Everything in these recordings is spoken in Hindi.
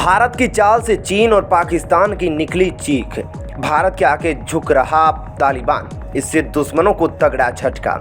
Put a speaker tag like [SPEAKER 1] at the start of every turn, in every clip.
[SPEAKER 1] भारत की चाल से चीन और पाकिस्तान की निकली चीख। भारत के आगे झुक रहा तालिबान, इससे दुश्मनों को तगड़ा झटका।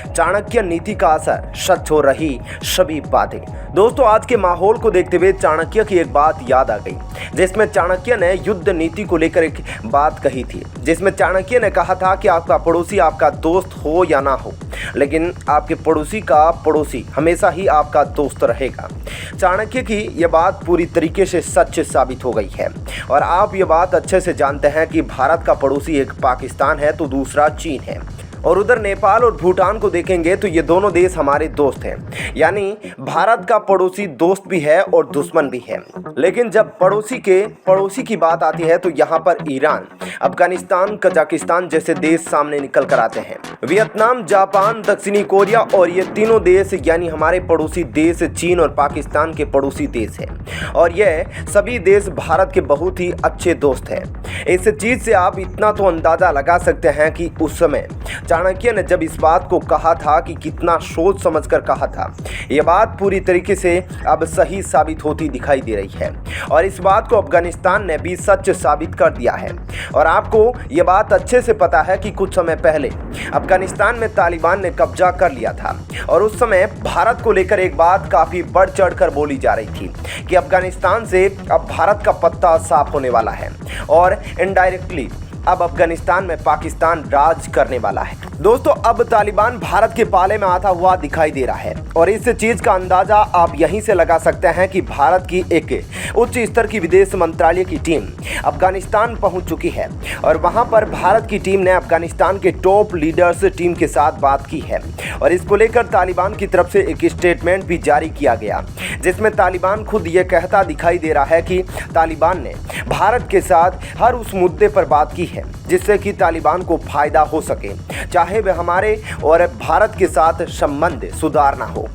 [SPEAKER 1] चाणक्य नीति का असर, सच हो रही सभी बातें। दोस्तों, आज के माहौल को देखते हुए चाणक्य की एक बात याद आ गई, जिसमें चाणक्य ने युद्ध नीति को लेकर एक बात कही थी, जिसमें चाणक्य ने कहा था कि आपका पड़ोसी आपका दोस्त हो या ना हो, लेकिन आपके पड़ोसी का पड़ोसी हमेशा ही आपका दोस्त रहेगा। चाणक्य की यह बात पूरी तरीके से सच साबित हो गई है और आप ये बात अच्छे से जानते हैं कि भारत का पड़ोसी एक पाकिस्तान है तो दूसरा चीन है, और उधर नेपाल और भूटान को देखेंगे तो ये दोनों देश हमारे दोस्त हैं। यानी भारत का पड़ोसी दोस्त भी है और दुश्मन भी है। लेकिन जब पड़ोसी की बात आती है तो यहाँ पर ईरान, अफगानिस्तान, कजाकिस्तान जैसे देश सामने निकल कर आते हैं। वियतनाम, जापान, दक्षिणी कोरिया और ये तीनों देश यानी हमारे पड़ोसी देश चीन और पाकिस्तान के पड़ोसी देश हैं, और यह सभी देश भारत के बहुत ही अच्छे दोस्त हैं। इस चीज़ से आप इतना तो अंदाज़ा लगा सकते हैं कि उस समय चाणक्य ने जब इस बात को कहा था कि कितना सोच समझकर कहा था। यह बात पूरी तरीके से अब सही साबित होती दिखाई दे रही है, और इस बात को अफगानिस्तान ने भी सच साबित कर दिया है। और आपको यह बात अच्छे से पता है कि कुछ समय पहले अफगानिस्तान में तालिबान ने कब्जा कर लिया था, और उस समय भारत को लेकर एक बात काफ़ी बढ़ चढ़ कर बोली जा रही थी कि अफगानिस्तान से अब भारत का पत्ता साफ होने वाला है, और इनडायरेक्टली अब अफगानिस्तान में पाकिस्तान राज करने वाला है। दोस्तों, अब तालिबान भारत के पाले में आता हुआ दिखाई दे रहा है, और इस चीज़ का अंदाज़ा आप यहीं से लगा सकते हैं कि भारत की एक उच्च स्तर की विदेश मंत्रालय की टीम अफगानिस्तान पहुंच चुकी है, और वहां पर भारत की टीम ने अफगानिस्तान के टॉप लीडर्स टीम के साथ बात की है, और इसको लेकर तालिबान की तरफ से एक स्टेटमेंट भी जारी किया गया, जिसमें तालिबान खुद ये कहता दिखाई दे रहा है कि तालिबान ने भारत के साथ हर उस मुद्दे पर बात की है जिससे कि तालिबान को फायदा हो सके, चाहे वह हमारे और भारत के साथ संबंध सुधारना हो।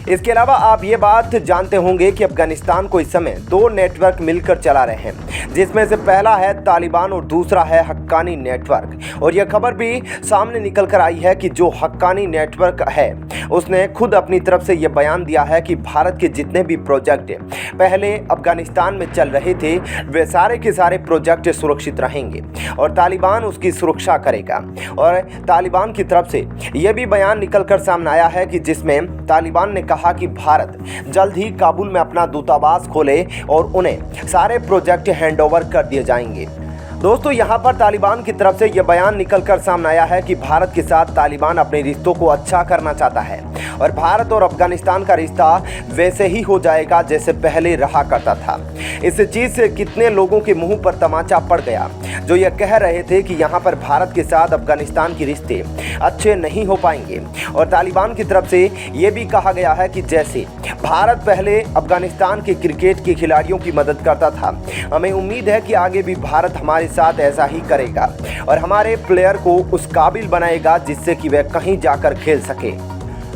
[SPEAKER 1] इसके अलावा आप ये बात जानते होंगे कि अफगानिस्तान को इस समय दो नेटवर्क मिलकर चला रहे हैं, जिसमें से पहला है तालिबान और दूसरा है हक्कानी नेटवर्क। और यह खबर भी सामने निकल कर आई है कि जो हक्कानी नेटवर्क है उसने खुद अपनी तरफ से यह बयान दिया है कि भारत के जितने भी प्रोजेक्ट पहले अफगानिस्तान में चल रहे थे वे सारे के सारे प्रोजेक्ट सुरक्षित रहेंगे और तालिबान उसकी सुरक्षा करेगा। और तालिबान की तरफ से यह भी बयान निकल कर सामने आया है कि जिसमें तालिबान ने कहा कि भारत जल्द ही काबुल में अपना दूतावास खोले और उन्हें सारे प्रोजेक्ट हैंडओवर कर दिए जाएंगे। दोस्तों, यहाँ पर तालिबान की तरफ से यह बयान निकलकर सामने आया है कि भारत के साथ तालिबान अपने रिश्तों को अच्छा करना चाहता है, और भारत और अफगानिस्तान का रिश्ता वैसे ही हो जाएगा जैसे पहले रहा करता था। इस चीज़ से कितने लोगों के मुंह पर तमाचा पड़ गया जो ये कह रहे थे कि यहाँ पर भारत के साथ अफगानिस्तान के रिश्ते अच्छे नहीं हो पाएंगे। और तालिबान की तरफ से ये भी कहा गया है कि जैसे भारत पहले अफगानिस्तान के क्रिकेट के खिलाड़ियों की मदद करता था, हमें उम्मीद है कि आगे भी भारत हमारे साथ ऐसा ही करेगा और हमारे प्लेयर को उस काबिल बनाएगा जिससे कि वह कहीं जाकर खेल सके।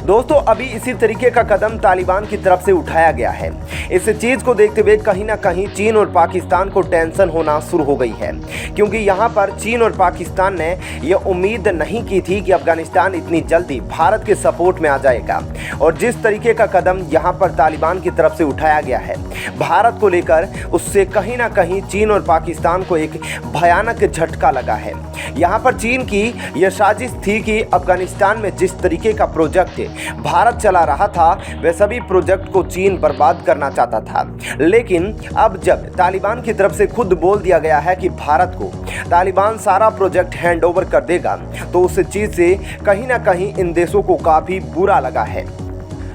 [SPEAKER 1] दोस्तों, अभी इसी तरीके का कदम तालिबान की तरफ से उठाया गया है। इस चीज़ को देखते हुए कहीं ना कहीं चीन और पाकिस्तान को टेंशन होना शुरू हो गई है, क्योंकि यहाँ पर चीन और पाकिस्तान ने यह उम्मीद नहीं की थी कि अफगानिस्तान इतनी जल्दी भारत के सपोर्ट में आ जाएगा। और जिस तरीके का कदम यहाँ पर तालिबान की तरफ से उठाया गया है भारत को लेकर, उससे कहीं ना कहीं चीन और पाकिस्तान को एक भयानक झटका लगा है। यहाँ पर चीन की यह साजिश थी कि अफगानिस्तान में जिस तरीके का प्रोजेक्ट भारत चला रहा था वह सभी प्रोजेक्ट को चीन बर्बाद करना चाहता था। लेकिन अब जब तालिबान की तरफ से खुद बोल दिया गया है कि भारत को तालिबान सारा प्रोजेक्ट हैंडओवर कर देगा, तो उस चीज़ से कहीं ना कहीं इन देशों को काफ़ी बुरा लगा है।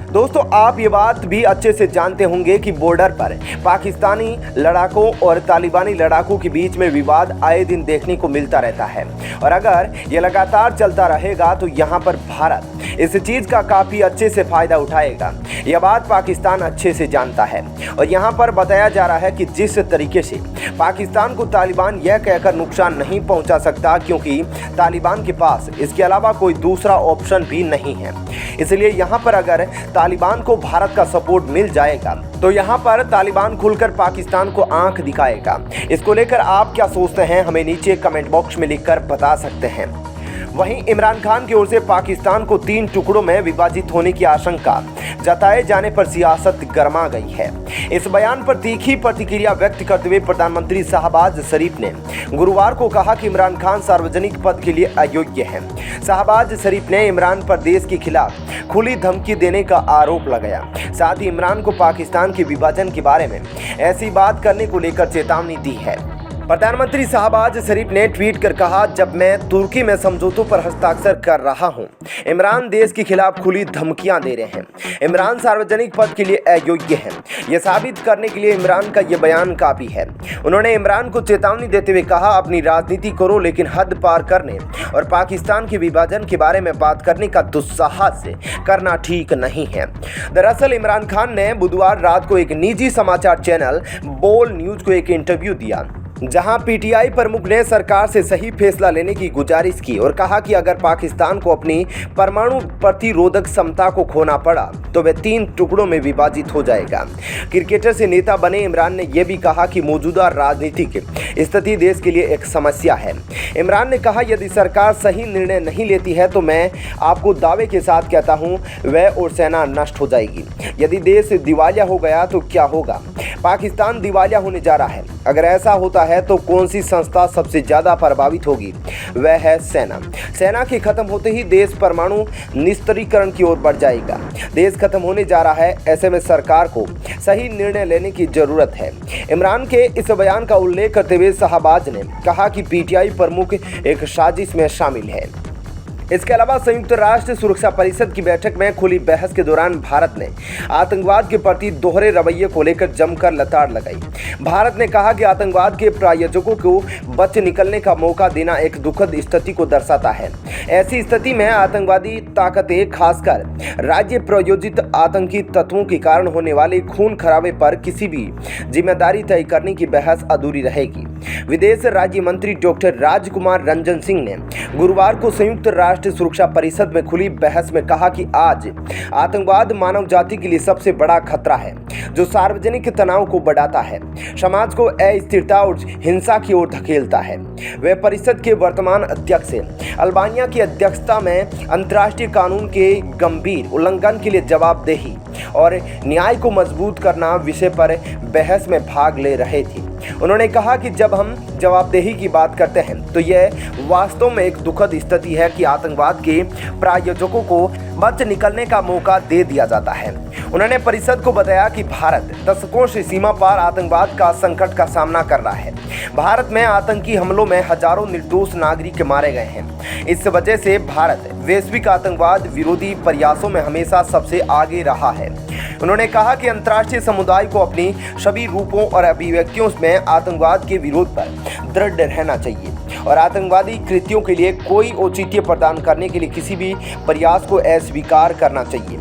[SPEAKER 1] दोस्तों, आप ये बात भी अच्छे से जानते होंगे कि बॉर्डर पर पाकिस्तानी लड़ाकों और तालिबानी लड़ाकों के बीच में विवाद आए दिन देखने को मिलता रहता है, और अगर ये लगातार चलता रहेगा तो यहाँ पर भारत इस चीज़ का काफ़ी अच्छे से फ़ायदा उठाएगा। यह बात पाकिस्तान अच्छे से जानता है, और यहाँ पर बताया जा रहा है कि जिस तरीके से पाकिस्तान को तालिबान यह कहकर नुकसान नहीं पहुँचा सकता, क्योंकि तालिबान के पास इसके अलावा कोई दूसरा ऑप्शन भी नहीं है। इसलिए यहाँ पर अगर तालिबान को भारत का सपोर्ट मिल जाएगा तो यहाँ पर तालिबान खुलकर पाकिस्तान को आंख दिखाएगा। इसको लेकर आप क्या सोचते हैं, हमें नीचे कमेंट बॉक्स में लिखकर बता सकते हैं। वहीं इमरान खान की ओर से पाकिस्तान को 3 टुकड़ों में विभाजित होने की आशंका जताए जाने पर सियासत गर्मा गई है। इस बयान पर तीखी प्रतिक्रिया व्यक्त करते हुए प्रधानमंत्री शहबाज शरीफ ने गुरुवार को कहा कि इमरान खान सार्वजनिक पद के लिए अयोग्य हैं। शहबाज शरीफ ने इमरान पर देश के खिलाफ खुली धमकी देने का आरोप लगाया। साथ ही इमरान को पाकिस्तान के विभाजन के बारे में ऐसी बात करने को लेकर चेतावनी दी है। प्रधानमंत्री शहबाज शरीफ ने ट्वीट कर कहा, जब मैं तुर्की में समझौतों पर हस्ताक्षर कर रहा हूं, इमरान देश के खिलाफ खुली धमकियां दे रहे हैं। इमरान सार्वजनिक पद के लिए अयोग्य हैं। यह साबित करने के लिए इमरान का यह बयान काफी है। उन्होंने इमरान को चेतावनी देते हुए कहा, अपनी राजनीति करो लेकिन हद पार करने और पाकिस्तान के विभाजन के बारे में बात करने का दुस्साहस करना ठीक नहीं है। दरअसल इमरान खान ने बुधवार रात को एक निजी समाचार चैनल बोल न्यूज को एक इंटरव्यू दिया, जहां पीटीआई प्रमुख ने सरकार से सही फैसला लेने की गुजारिश की और कहा कि अगर पाकिस्तान को अपनी परमाणु प्रतिरोधक क्षमता को खोना पड़ा तो वह 3 टुकड़ों में विभाजित हो जाएगा। क्रिकेटर से नेता बने इमरान ने यह भी कहा कि मौजूदा राजनीतिक स्थिति देश के लिए एक समस्या है। इमरान ने कहा, यदि सरकार सही निर्णय नहीं लेती है तो मैं आपको दावे के साथ कहता हूं, वह और सेना नष्ट हो जाएगी। यदि देश दिवालिया हो गया तो क्या होगा? पाकिस्तान दिवालिया होने जा रहा है। अगर ऐसा होता है तो कौन सी संस्था सबसे ज्यादा प्रभावित होगी? वह है सेना। सेना के खत्म होते ही देश परमाणु निस्त्रीकरण की ओर बढ़ जाएगा। देश खत्म होने जा रहा है, ऐसे में सरकार को सही निर्णय लेने की जरूरत है। इमरान के इस बयान का उल्लेख करते हुए शहबाज ने कहा कि पीटीआई प्रमुख एक साजिश में शामिल है। इसके अलावा संयुक्त राष्ट्र सुरक्षा परिषद की बैठक में खुली बहस के दौरान भारत ने आतंकवाद के प्रति दोहरे रवैये को लेकर जमकर लताड़ लगाई। भारत ने कहा कि आतंकवाद के प्रायोजकों को बच निकलने का मौका देना एक दुखद स्थिति को दर्शाता है। ऐसी स्थिति में आतंकवादी ताकतें, खासकर राज्य प्रायोजित आतंकी तत्वों के कारण होने वाले खून खराबे पर किसी भी जिम्मेदारी तय करने की बहस अधूरी रहेगी। विदेश राज्य मंत्री डॉक्टर राजकुमार रंजन सिंह ने गुरुवार को संयुक्त राष्ट्र सुरक्षा परिषद में खुली बहस में कहा कि आज आतंकवाद मानव जाति के लिए सबसे बड़ा खतरा है, जो सार्वजनिक तनाव को बढ़ाता है, समाज को अस्थिरता और हिंसा की ओर धकेलता है। वे परिषद के वर्तमान अध्यक्ष अल्बानिया की अध्यक्षता में अंतर्राष्ट्रीय कानून के गंभीर उल्लंघन के लिए जवाबदेही और न्याय को मजबूत करना विषय पर बहस में भाग ले रहे थे। उन्होंने कहा कि जब हम जवाबदेही की बात करते हैं तो यह वास्तव में एक दुखद स्थिति है कि आतंकवाद के प्रायोजकों को बच निकलने का मौका दे दिया जाता है। उन्होंने परिषद को बताया कि भारत दशकों से सीमा पार आतंकवाद का संकट का सामना कर रहा है। भारत में आतंकी हमलों में हजारों निर्दोष नागरिक मारे गए हैं। इस वजह से भारत वैश्विक आतंकवाद विरोधी प्रयासों में हमेशा सबसे आगे रहा है। उन्होंने कहा कि अंतर्राष्ट्रीय समुदाय को अपनी सभी रूपों और अभिव्यक्तियों में आतंकवाद के विरोध पर दृढ़ रहना चाहिए और आतंकवादी कृत्यों के लिए कोई औचित्य प्रदान करने के लिए किसी भी प्रयास को अस्वीकार करना चाहिए।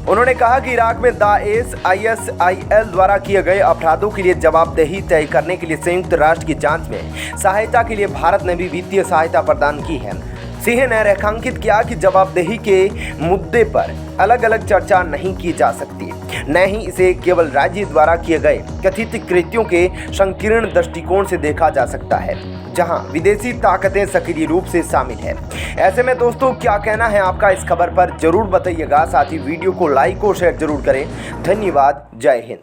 [SPEAKER 1] उन्होंने कहा कि इराक में दाएश ISIL द्वारा किए गए अपराधों के लिए जवाबदेही तय करने के लिए संयुक्त राष्ट्र की जांच में सहायता के लिए भारत ने भी वित्तीय सहायता प्रदान की है। सिंह ने रेखांकित किया कि जवाबदेही के मुद्दे पर अलग अलग चर्चा नहीं की जा सकती, न ही इसे केवल राज्य द्वारा किए गए कथित कृत्यों के संकीर्ण दृष्टिकोण से देखा जा सकता है, जहां विदेशी ताकतें सक्रिय रूप से शामिल हैं। ऐसे में दोस्तों, क्या कहना है आपका इस खबर पर जरूर बताइएगा। साथ ही वीडियो को लाइक और शेयर जरूर करें। धन्यवाद। जय हिंद।